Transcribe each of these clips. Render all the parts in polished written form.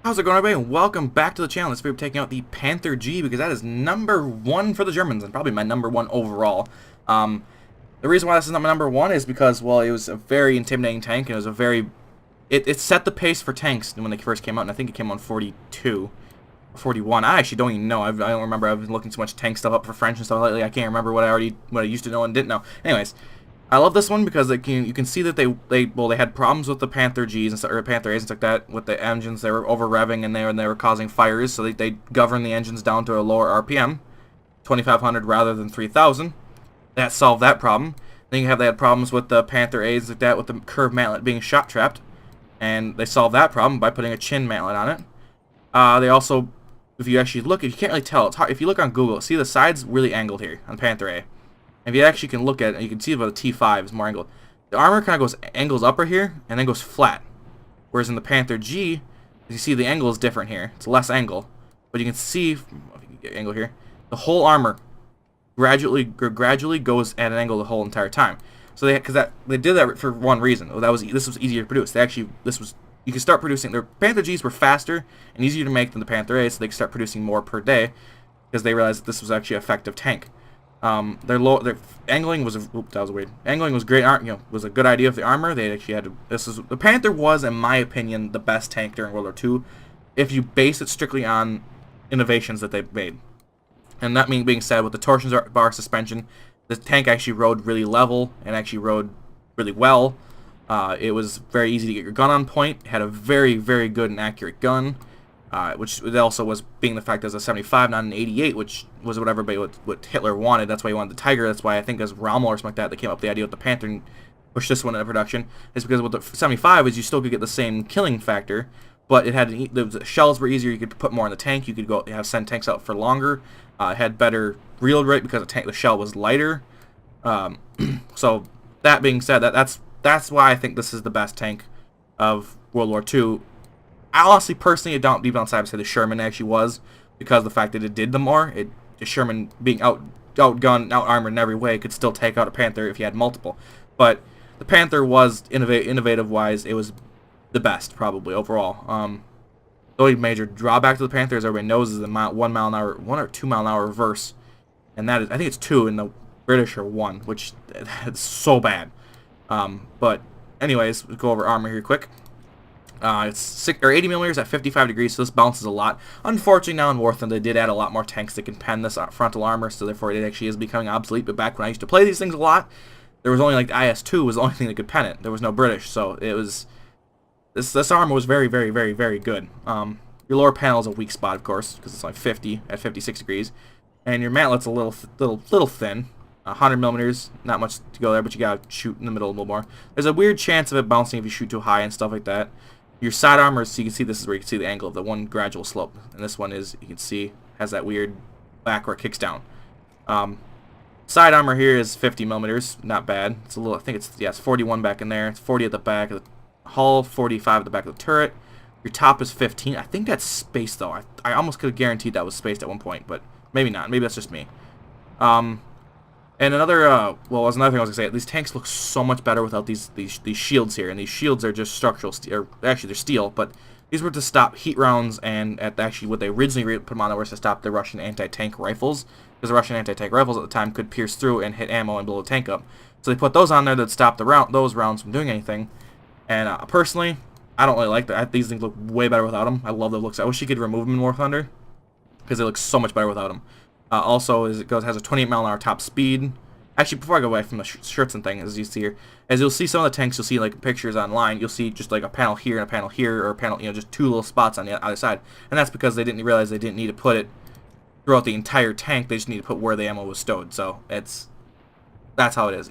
How's it going, everybody? And welcome back to the channel. This video we're taking out the Panther G because that is #1 for the Germans and probably my #1 overall. The reason why this is not my #1 is because, well, it was a very intimidating tank and it was a very... It set the pace for tanks when they first came out, and I think it came on 42 or 41. I actually don't even know. I don't remember. I've been looking too much tank stuff up for French and stuff lately. I can't remember what I used to know and didn't know. Anyways, I love this one because you can see that they had problems with the Panther Gs and stuff, or Panther As and stuff like that with the engines. They were over revving and they were causing fires, so they governed the engines down to a lower RPM, 2,500 rather than 3,000. That solved that problem. Then they had problems with the Panther As like that with the curved mantlet being shot trapped, and they solved that problem by putting a chin mantlet on it. They also, if you actually look, if you can't really tell, it's hard. If you look on Google, see the sides really angled here on Panther A. If you actually can look at it, you can see about the T5 is more angled. The armor kind of angles upper here and then goes flat. Whereas in the Panther G, as you see, the angle is different here. It's less angle. But you can see, if you can get angle here, the whole armor gradually goes at an angle the whole entire time. So they did that for one reason. This was easier to produce. You can start producing. Their Panther Gs were faster and easier to make than the Panther A, so they could start producing more per day because they realized that this was actually an effective tank. Their angling was Angling was great. Was a good idea of the armor. They actually had the Panther was, in my opinion, the best tank during World War II, if you base it strictly on innovations that they made. And that being said, with the torsion bar suspension, the tank actually rode really level and actually rode really well. It was very easy to get your gun on point. It had a very, very good and accurate gun. Which also was being the fact that it was a 75, not an 88, which was what everybody, what Hitler wanted. That's why he wanted the Tiger. That's why I think as Rommel or something like that, they came up with the idea with the Panther and pushed this one into production. It's because with the 75 is you still could get the same killing factor, but it had the shells were easier. You could put more in the tank. You could send tanks out for longer. It had better reload rate because the shell was lighter. So that being said, that's why I think this is the best tank of World War II. I honestly, personally, don't deep outside say the Sherman actually was, because of the fact that it did the more. The Sherman being outgunned, out-armored in every way could still take out a Panther if you had multiple. But the Panther was innovative-wise, it was the best probably overall. The only major drawback to the Panther, as everybody knows, is the 1 mile an hour, 1 or 2 mile an hour reverse, and that is, I think it's 2, and the British are 1, which is so bad. But anyways, we'll go over armor here quick. It's 80 millimeters at 55 degrees, so this bounces a lot. Unfortunately, now in Wartime, they did add a lot more tanks that can pen this frontal armor, so therefore it actually is becoming obsolete. But back when I used to play these things a lot, there was only like the IS-2 was the only thing that could pen it. There was no British, so it was this armor was very, very, very, very good. Your lower panel is a weak spot, of course, because it's like 50 at 56 degrees, and your mantlet's a little thin. 100 millimeters, not much to go there, but you gotta shoot in the middle a little more. There's a weird chance of it bouncing if you shoot too high and stuff like that. Your side armor, so you can see this is where you can see the angle of the one gradual slope, and this one is, you can see, has that weird back where it kicks down. Side armor here is 50 millimeters, not bad. It's a little, I think it's 41 back in there. It's 40 at the back of the hull, 45 at the back of the turret. Your top is 15. I think that's spaced though. I almost could have guaranteed that was spaced at one point, but maybe not. Maybe that's just me. And another, well, was another thing I was gonna say. These tanks look so much better without these shields here, and these shields are just structural steel. Actually, they're steel, but these were to stop heat rounds, and actually what they originally put them on was to stop the Russian anti-tank rifles, because the Russian anti-tank rifles at the time could pierce through and hit ammo and blow the tank up. So they put those on there that stop those rounds from doing anything. And personally, I don't really like that. These things look way better without them. I love the looks. I wish you could remove them in War Thunder, because they look so much better without them. Also, has a 28 mile an hour top speed. Actually, before I go away from the shirts and things, as you see here, as you'll see some of the tanks, you'll see like pictures online. You'll see just like a panel here and a panel here, or a panel, just two little spots on the other side, and that's because they didn't realize they didn't need to put it throughout the entire tank. They just need to put where the ammo was stowed. So that's how it is.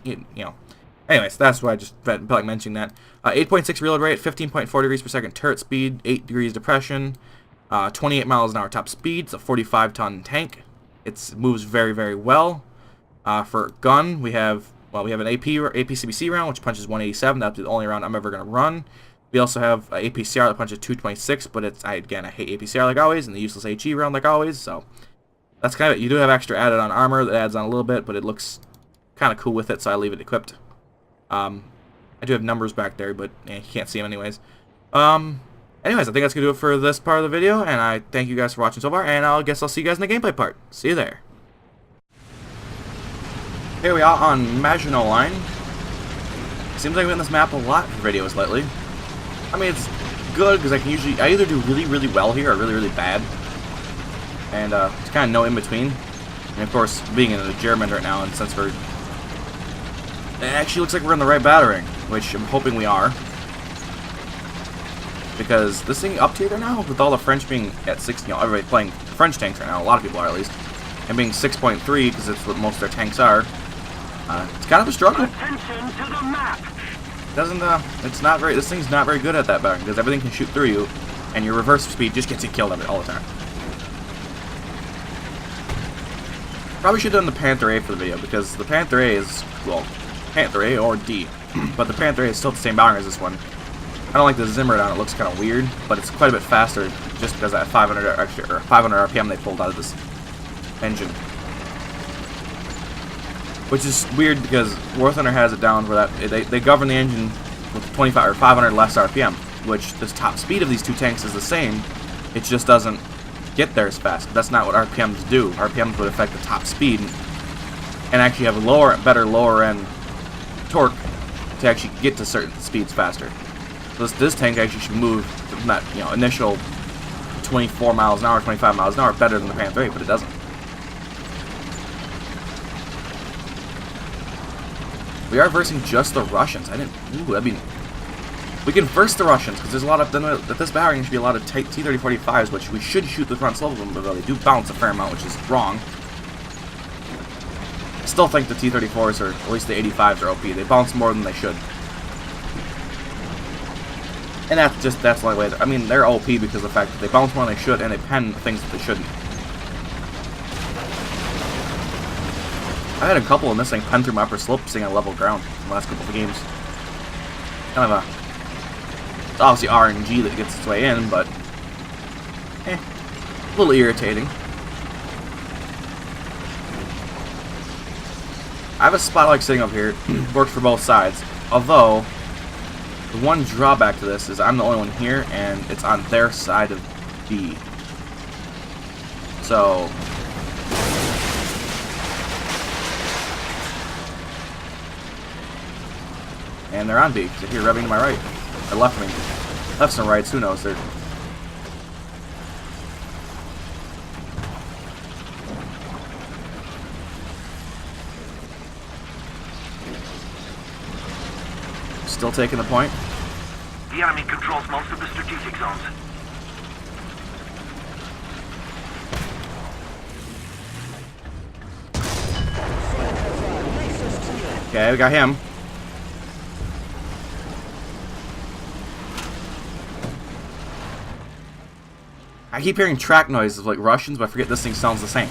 Anyways, that's why I just felt like mentioning that. 8.6 reload rate, 15.4 degrees per second turret speed, 8 degrees depression, 28 miles an hour top speed. It's a 45-ton tank. It moves very, very well. For gun, we have an APCBC round, which punches 187. That's the only round I'm ever going to run. We also have an APCR that punches 226, but I hate APCR like always, and the useless HE round like always, so that's kind of it. You do have extra added on armor that adds on a little bit, but it looks kind of cool with it, so I leave it equipped. I do have numbers back there, but you can't see them anyways. Anyways, I think that's going to do it for this part of the video, and I thank you guys for watching so far, and I guess I'll see you guys in the gameplay part. See you there. Here we are on Maginot Line. Seems like I'm in this map a lot for videos lately. I mean, it's good because I either do really, really well here or really, really bad. And it's kind of no in between. And of course, being in the German right now, and since it actually looks like we're in the right battering, which I'm hoping we are. Because this thing up tier right now, with all the French being at 6, you know, everybody playing French tanks right now, a lot of people are at least, and being 6.3 because it's what most of their tanks are. It's kind of a struggle. Attention to the map. It's not very. This thing's not very good at that battering because everything can shoot through you, and your reverse speed just gets you killed all the time. Probably should have done the Panther A for the video because the Panther A is, well, Panther A or D, but the Panther A is still the same battering as this one. I don't like the Zimmer on it. Looks kind of weird, but it's quite a bit faster just because of that 500 extra or 500 RPM they pulled out of this engine. Which is weird because War Thunder has it down where that they govern the engine with 25 or 500 less RPM, which the top speed of these two tanks is the same. It just doesn't get there as fast. That's not what RPMs do. RPMs would affect the top speed and actually have a better lower end torque to actually get to certain speeds faster. So this tank actually should move from that, you know, initial 24 miles an hour, 25 miles an hour better than the Panther 8, but it doesn't. We are versing just the Russians. I mean, we can verse the Russians because there's a lot of at this battering should be a lot of tight T-3045s, which we should shoot the front slope of them, but they do bounce a fair amount, which is wrong. I still think the T-34s, or at least the 85s, are OP. They bounce more than they should, and that's the only way. I mean, they're OP because of the fact that they bounce more than they should, and they pen things that they shouldn't. I had a couple in this thing pen through my upper slope sitting on level ground in the last couple of games. Kind of it's obviously RNG that gets its way in, but a little irritating. I have a spot I like sitting up here. Works for both sides. Although, the one drawback to this is I'm the only one here, and it's on their side of B. So and they're on B, because they're here revving to my right. Or left of me. Lefts and rights, who knows? They're... Still taking the point. The enemy controls most of the strategic zones. Okay, we got him. I keep hearing track noises like Russians, but I forget this thing sounds the same.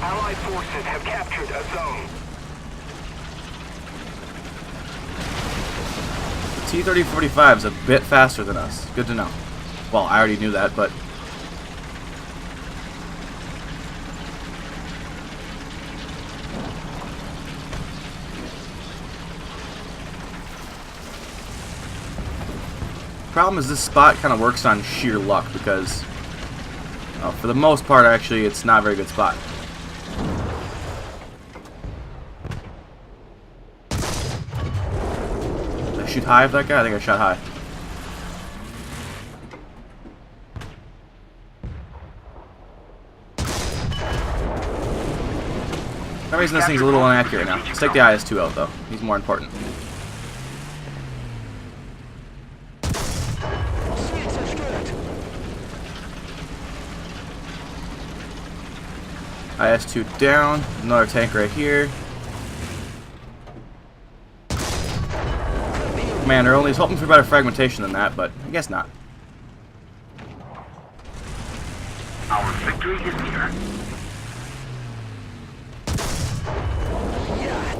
Allied forces have captured a zone. The T-3045 is a bit faster than us. Good to know. Well, I already knew that, but... problem is this spot kind of works on sheer luck because for the most part actually it's not a very good spot. Did I shoot high of that guy? I think I shot high. For some reason this thing's a little inaccurate now. Let's take the IS-2 out though. He's more important. IS-2 down, another tank right here. Commander only is hoping for better fragmentation than that, but I guess not. Our victory is near.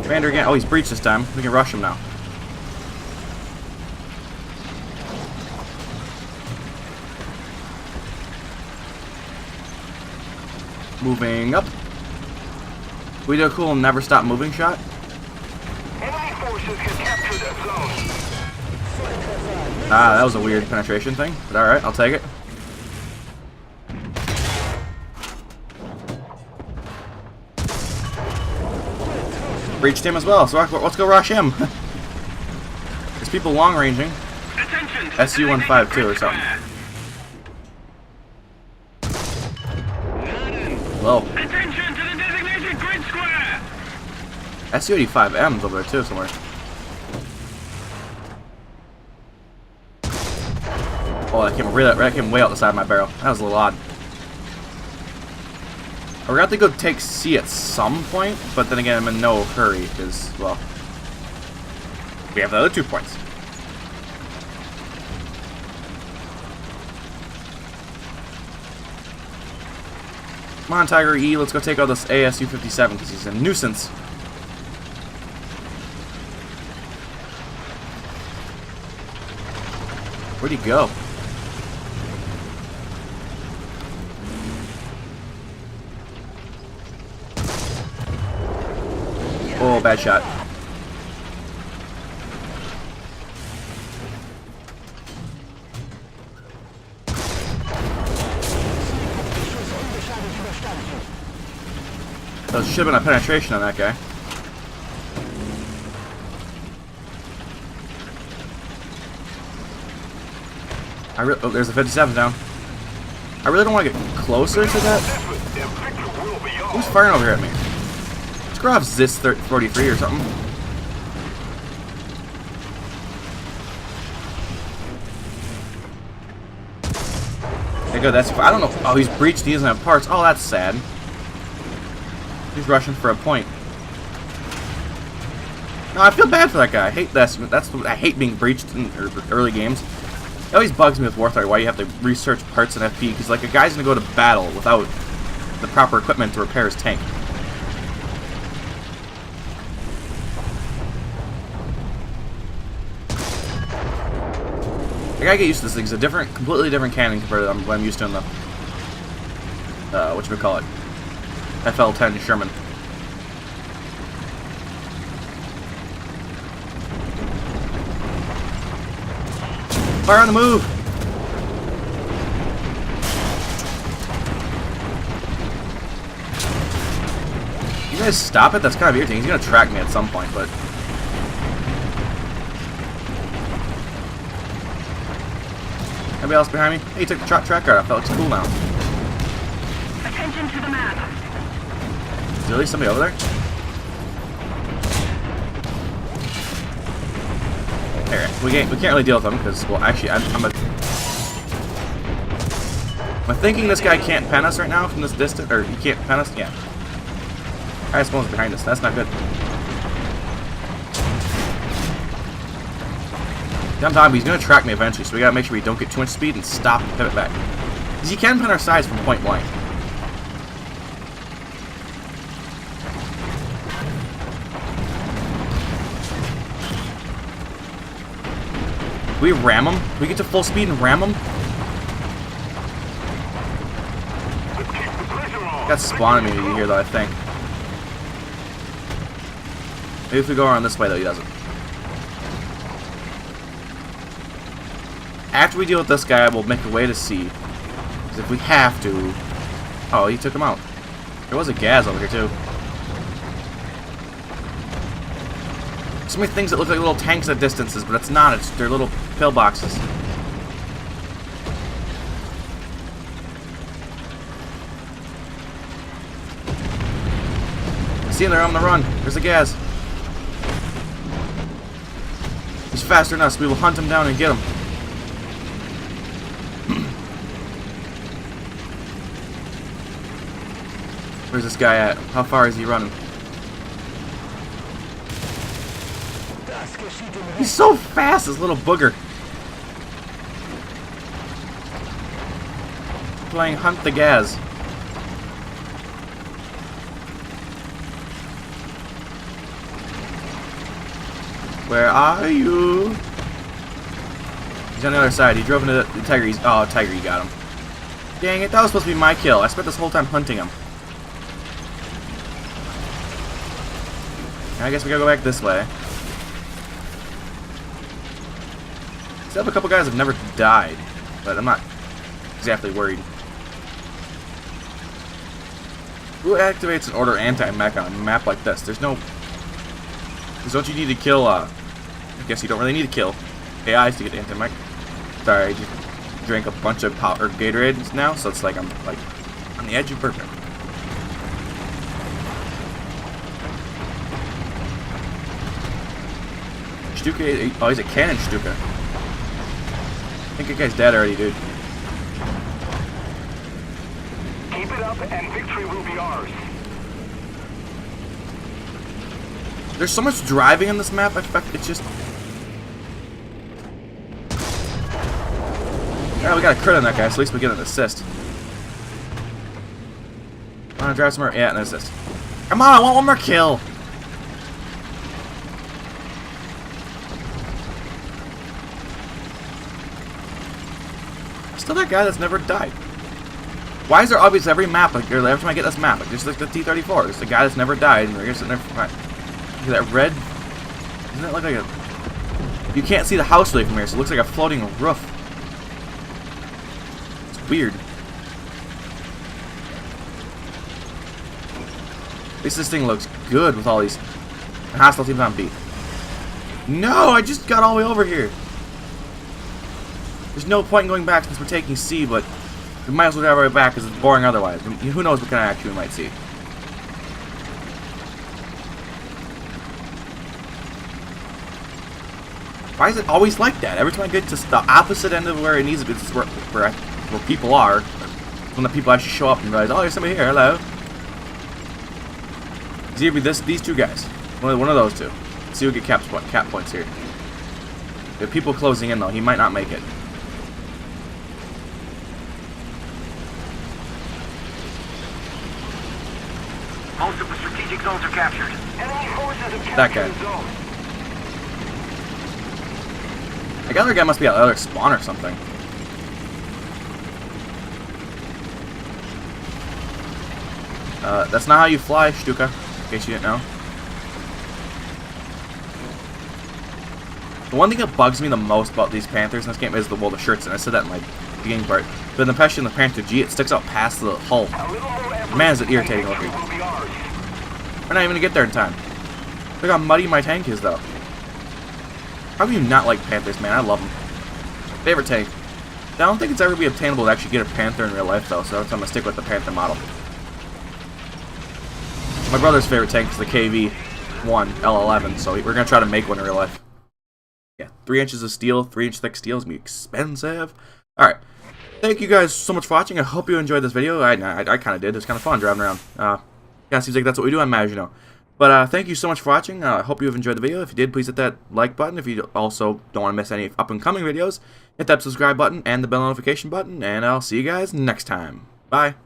Commander again. Oh, he's breached this time. We can rush him now. Moving up. We do a cool never stop moving shot. Enemy forces have captured a zone. Ah, that was a weird penetration thing, but alright, I'll take it. Breached him as well, so let's go rush him. There's people long ranging. SU-152 or something. Whoa. Attention to the designated grid square! SU-85M's over there too somewhere. Oh, that came way out the side of my barrel. That was a little odd. We're going to have to go take C at some point, but then again, I'm in no hurry, because, well, we have the other 2 points. Come on, Tiger E, let's go take out this ASU-57, because he's a nuisance. Where'd he go? Oh, bad shot. There should have been a penetration on that guy. Oh, there's a 57 down. I really don't want to get closer to that. Who's firing over here at me? Let's grab Zis 43 or something. Okay, good. That's. I don't know. Oh, he's breached. He doesn't have parts. Oh, that's sad. He's rushing for a point. No, I feel bad for that guy. I hate this. I hate being breached in early games. It always bugs me with Warthog why you have to research parts in FP, because like a guy's gonna go to battle without the proper equipment to repair his tank. I gotta get used to this thing. It's a completely different cannon compared to what I'm used to in the whatchamacallit, FL-10 Sherman. Fire on the move! You guys stop it? That's kind of irritating. He's gonna track me at some point, but... Anybody else behind me? Hey, you took the track guard off. That looks cool now. Attention to the map. Is there really somebody over there? Here, we can't really deal with them because, well, actually, I'm thinking this guy can't pen us right now from this distance, or he can't pen us. Yeah. I suppose behind us. That's not good. Sometime he's gonna track me eventually, so we gotta make sure we don't get too much speed and stop and pivot back. Because he can pen our sides from point blank. We ram him? We get to full speed and ram him? Got spawning me here though, I think. Maybe if we go around this way though, he doesn't. After we deal with this guy, we'll make a way to C. Because if we have to... Oh, he took him out. There was a gas over here too. So many things that look like little tanks at distances, but it's not. They're little pillboxes. See him there on the run. There's the gas. He's faster than us. We will hunt him down and get him. Where's this guy at? How far is he running? He's so fast, this little booger. Playing Hunt the Gaz. Where are you? He's on the other side. He drove into the Tiger. Oh, Tiger, you got him. Dang it, that was supposed to be my kill. I spent this whole time hunting him. I guess we gotta go back this way. Still have a couple guys that have never died, but I'm not exactly worried. Who activates an order anti-mech on a map like this? There's no... Because don't you need to kill, I guess you don't really need to kill AIs to get anti-mech. Sorry, I just drank a bunch of power Gatorades now, so it's like I'm like on the edge of perfect. Stuka, oh, he's a cannon Stuka. I think that guy's dead already, dude. Keep it up and victory will be ours. There's so much driving on this map, I fact it's just... Yeah, we got a crit on that guy, so at least we get an assist. Wanna drive somewhere? Yeah, an assist. Come on, I want one more kill! Still that guy that's never died. Why is there obviously every map, like every time I get this map, like just like the T-34, there's the guy that's never died, and we're sitting there. Right. Look at that red. Doesn't it look like a? You can't see the house really from here, so it looks like a floating roof. It's weird. At least this thing looks good with all these hostile teams on B. No, I just got all the way over here. There's no point in going back since we're taking C, but we might as well drive right back because it's boring otherwise. I mean, who knows what kind of action we might see. Why is it always like that? Every time I get to the opposite end of where it needs to be, this is where people are. When the people actually show up and realize, oh, there's somebody here, hello. It's either be these two guys. One of those two. Let's see who get cap points here. If people closing in though, he might not make it. Most of the strategic zones are captured. Enemy forces have captured That guy. the zone. The other guy must be at the other spawn or something. That's not how you fly, Stuka, in case you didn't know. The one thing that bugs me the most about these Panthers in this game is the shirts, and I said that in like the beginning part. But in the Pesci and the Panther G, it sticks out past the hull. Man, is it irritating looking. We're not even gonna get there in time. Look how muddy my tank is, though. How can you not like Panthers, man? I love them. Favorite tank. I don't think it's ever be obtainable to actually get a Panther in real life, though, so I'm gonna stick with the Panther model. My brother's favorite tank is the KV-1 L11, so we're gonna try to make one in real life. Yeah, 3 inches of steel, 3-inch thick steel is gonna be expensive. Alright. Thank you guys so much for watching. I hope you enjoyed this video. I kind of did. It's kind of fun driving around. Yeah, seems like that's what we do on Maj, you know. But thank you so much for watching. I hope you have enjoyed the video. If you did, please hit that like button. If you also don't want to miss any up-and-coming videos, hit that subscribe button and the bell notification button. And I'll see you guys next time. Bye.